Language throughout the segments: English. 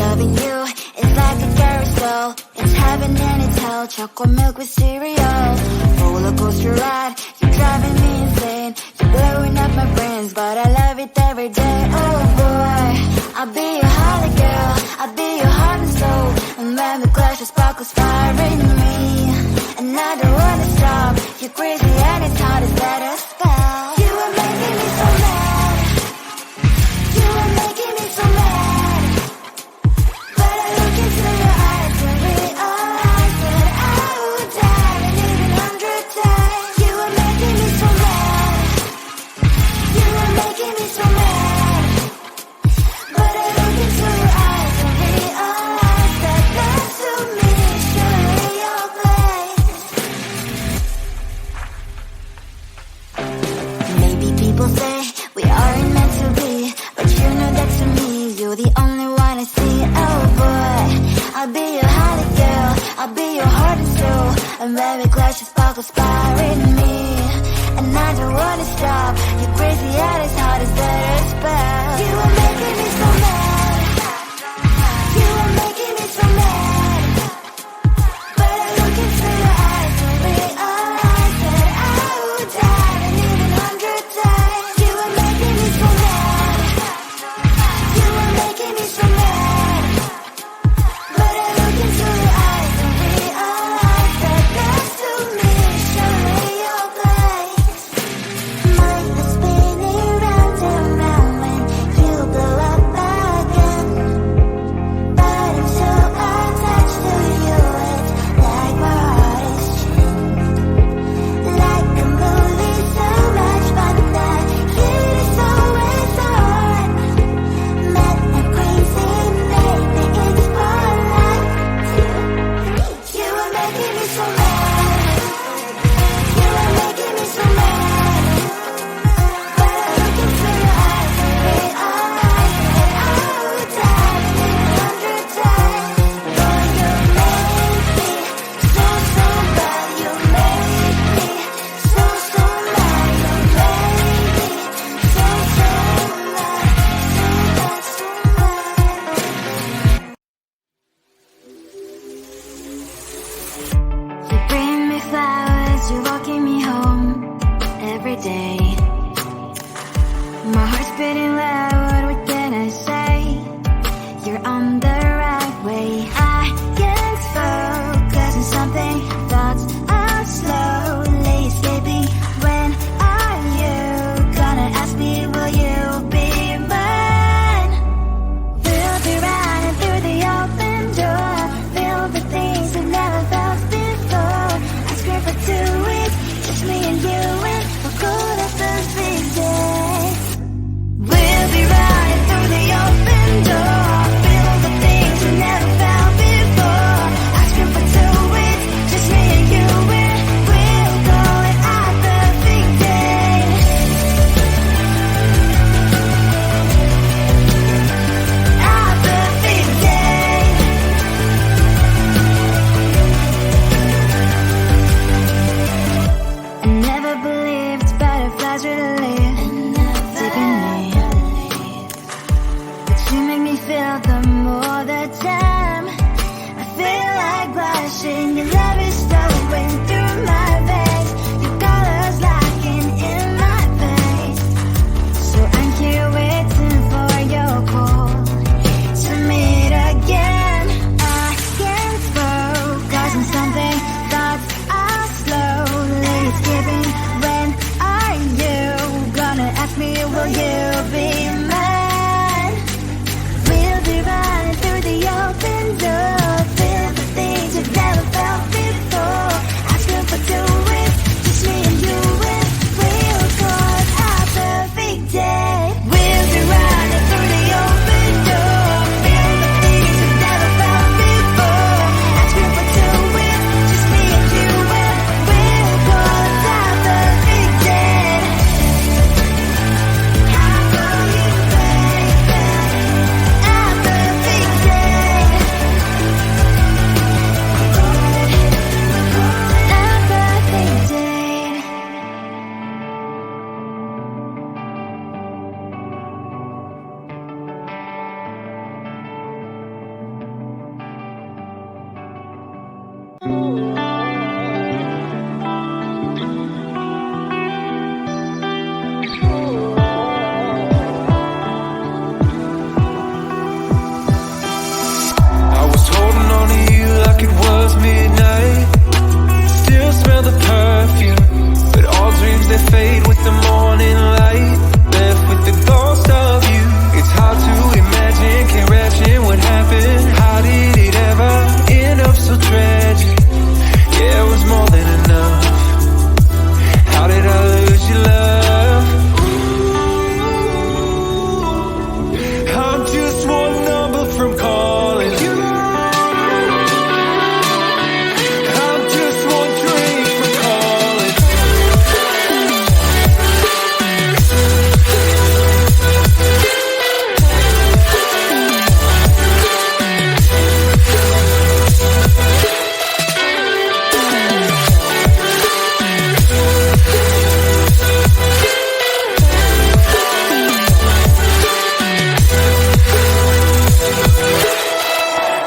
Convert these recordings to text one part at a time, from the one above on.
Loving you is like a carousel. It's heaven and it's hell. Chocolate milk with cereal. Roller coaster ride. You're driving me insane. You're blowing up my brains, but I love it every day. Oh boy, I'll be your holly girl. I'll be your heart and soul. And when we clash, the sparkles fire in me. And I don't wanna stop. You're crazy and it's hard to set a spell. You are making me so mad. You are making me so mad. But I look into your eyes and realize that I would die and even 100 times. You are making me so mad. You are making me so mad. But I look into your eyes and realize that that's to me surely your place. Maybe people say we aren't meant to be, but you know that to me you're the only one I see. Oh boy, I'll be your holly girl. I'll be your heart and soul. And when we clash, the sparkles fire in me. And I don't wanna stop. You're crazy and it's hard to set a spell. You are making me so mad. You are making me so mad. But I look into your eyes and realize that I would die and even 100 times. You are making me so mad. You are making me so mad. But I look into your eyes and realize that that's to me surely your place. Mind is spinning round and round when you blow up again. But I'm so attached to you, it's like my heart is chained. Like a movie, so much fun that it is always on. Mad and crazy, maybe it's for life. You are making me so mad. You are making me so mad. But I look into your eyes and realize that I would die and even 100 times. Boy, you make me so, so bad. You make me so, so mad. You make me so, so mad. So bad, so mad. You bring me flowers, you're walking me home every day. My heart's beating loud, what can I say? You're on the right way. I can't focus on something, thoughts are slowly escaping. When are you gonna ask me, will you be mine? We'll be running through the open door, filled with things we've never felt before. I scream for 2 weeks, just me and you in the cool of the big days. We'll be running through the open door, filled with things we never felt before. I scream for 2 weeks, just me and you in. We'll go and at the big days. At the big days. I never believed butterflies really live deep in me, but you make me feel them all the time. I feel like blushing, your love is flowing through my veins, your colors locking in my face. So I'm here waiting for your call to meet again. I can't focus on something, thoughts are slowly escaping. When are you fade with the morning light, left with the ghost of you. It's hard to imagine, can't imagine what happened. How did it ever end up so tragic? Yeah, it was more than enough. How did I lose your love? I'm just one number from calling you. I'm just one drink from calling.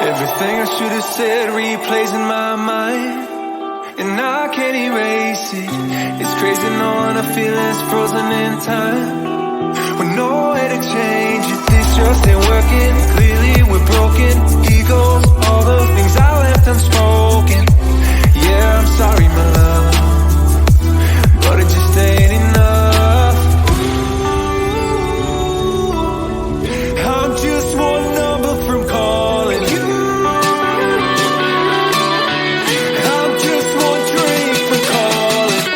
Everything I should have said replays in my mind, and I can't erase it. It's crazy knowing a feeling's frozen in time, with no way to change it. This just ain't working. Clearly we're broken. Egos, all the things I left unspoken. Yeah, I'm sorry, my love, but it just ain't enough. I'm just one number from calling you. I'm just one drink from calling.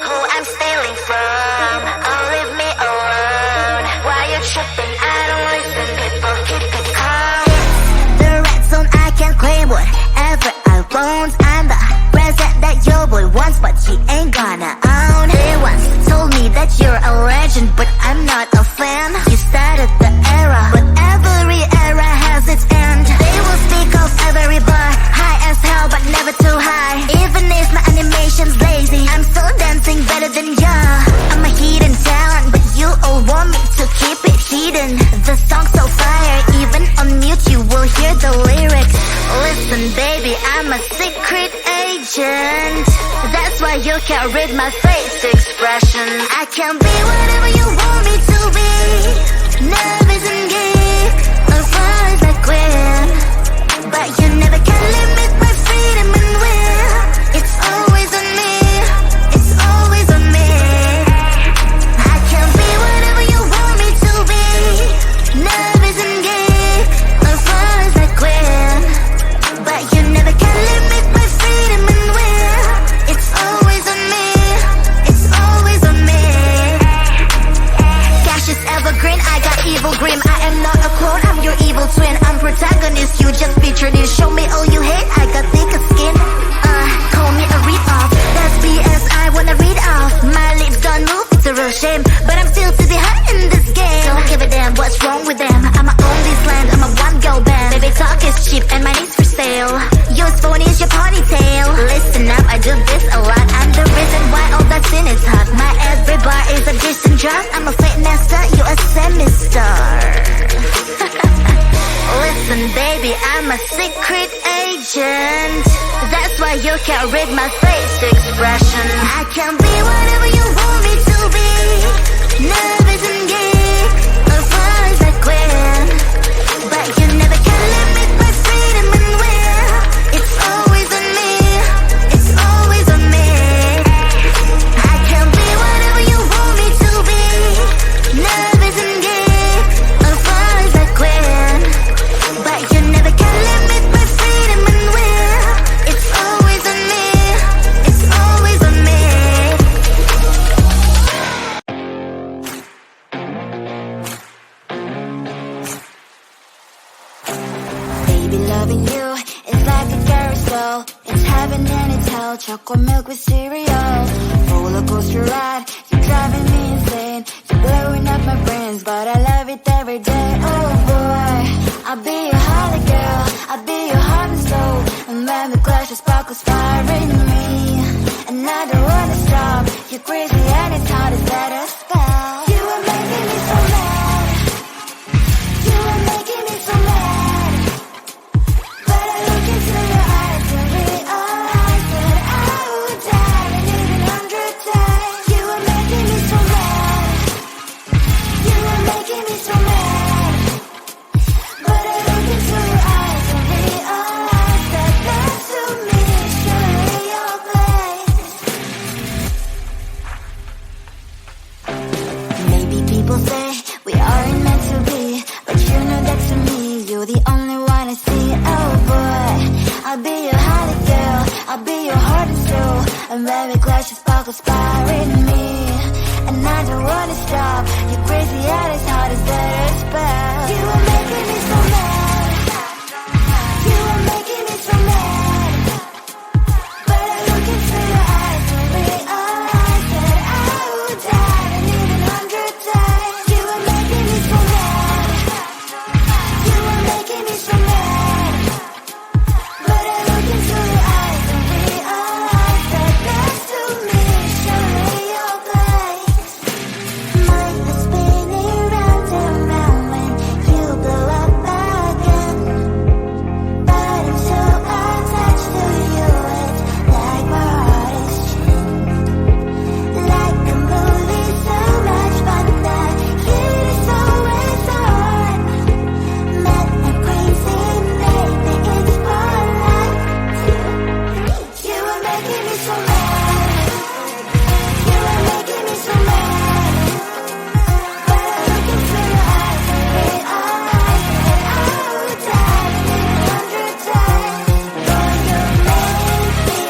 Who I'm stealing from? Oh, leave me alone. Why you tripping? I don't listen. People keep it calm. The red zone, I can claim whatever I want. I'm the present that your boy wants, but she ain't gonna own. They once told me that you're a legend, but I'm not a fan. You started the era, but every era has its end. They will speak of every bar, high as hell, but never too high. Even if my animation's lazy, I'm still dancing better than ya. I'm a hidden talent, but you all want me to keep it hidden. The song's so fire, even on mute you will hear the lyrics. Listen baby, I'm a secret agent. That's why you can't read my face expression. I can be whatever you want me to be. Nervous and gay, or far as I can. But you never can limit my freedom and will. It's always on me, it's always on me. I can be whatever you want me to be. Nervous and gay, or far as I can. But you never can limit my freedom and will. It's always on me, it's always on me. Cash is evergreen, I got evil grim. I am not a clone, I'm your evil twin. I'm protagonist, you just featured in. Show me all you hate, I got thicker skin. Call me a rip-off, that's BS I wanna read off. My lips don't move, it's a real shame, but I'm still to be hot in this game. Don't give a damn what's wrong with them. I'ma own this land, I'm a one-girl band. Baby talk is cheap and mine is for sale. Your phone is your ponytail. Listen up, I do this a lot. I'm the reason why all that sin is hot. My every bar is a distant drop. I'm a fake master, you a semi-star. Listen baby, I'm a secret agent. That's why you can't read my face expression. I can be whatever you want me to be. Nervous and gay, or far as I can. But you never can limit my freedom and will. It's always on me, it's always on me. I can be whatever you want me to be. Nervous and gay, or far as I can. But you never can limit my freedom and will. It's always on me, it's always on me. Baby, loving you is like a carousel. It's heaven and it's hell. Chocolate milk with cereal. roller coaster ride. You're driving me insane. You're blowing up my brains, but I love it every day. Oh boy, I'll be your holly girl. I'll be your heart and soul. And when we clash, the sparkles fire in me. And I don't wanna stop. You're crazy and it's hard to set a spell. You are making me so mad. You are making me so mad. But I look into your eyes and realize that I would die and even 100 times. You are making me so mad. You are making me so mad. But I look into your eyes and realize that that's to me surely your place. Maybe people say we aren't meant to be, but you know that to me you're the only one I see. Oh boy, I'll be your holly girl. I'll be your heart and soul. And when we clash, the sparkles fire in me. And I don't wanna stop. You're crazy and it's hard to set a spell. You are making me so mad. You are making me so mad. But I look into your eyes and realize that I would die and even 100 times. You are making me so mad. You are making me so mad. But I look into your eyes and realize that that's to me surely your place. Mind is spinning round and round when you blow up again. But I'm so attached to you, it's like my heart is chained. Like a movie, so much fun that hit is always on. Mad and crazy, maybe it's for life. You are making me so mad. You are making me so mad. But I look into your eyes and realize that I would die and even 100 times. Boy, you make me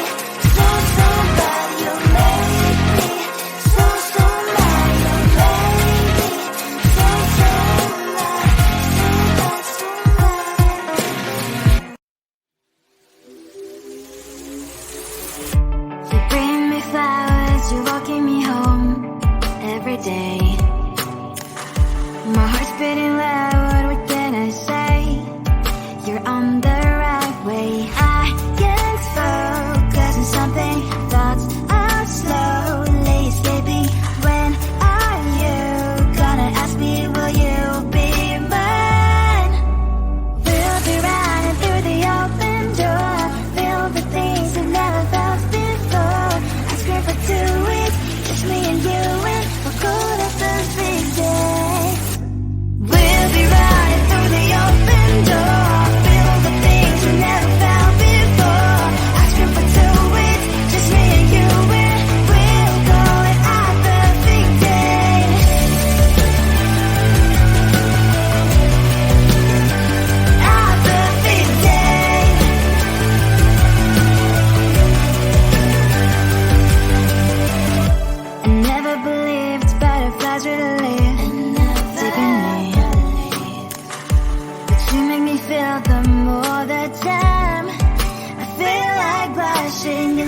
so, so bad. You make me so, so mad. You make me so, so mad. So bad, so bad. You bring me flowers, you're walking me home every day. My heart's beating loud, what can I say? You're on the right way. I can't focus on something, thoughts are slowly escaping. When are you gonna ask me, will you be mine? We'll be running through the open door, filled with things we've never felt before. I scream for 2 weeks, just me and you, and we'll go to perfect day. We'll be running through the open door, filled with things we never felt before. I scream for 2 weeks, just me and you, and we'll go at our perfect day. Our perfect day. I never believed butterflies really live deep in me, but you make me feel them all the time. I feel like blushing. You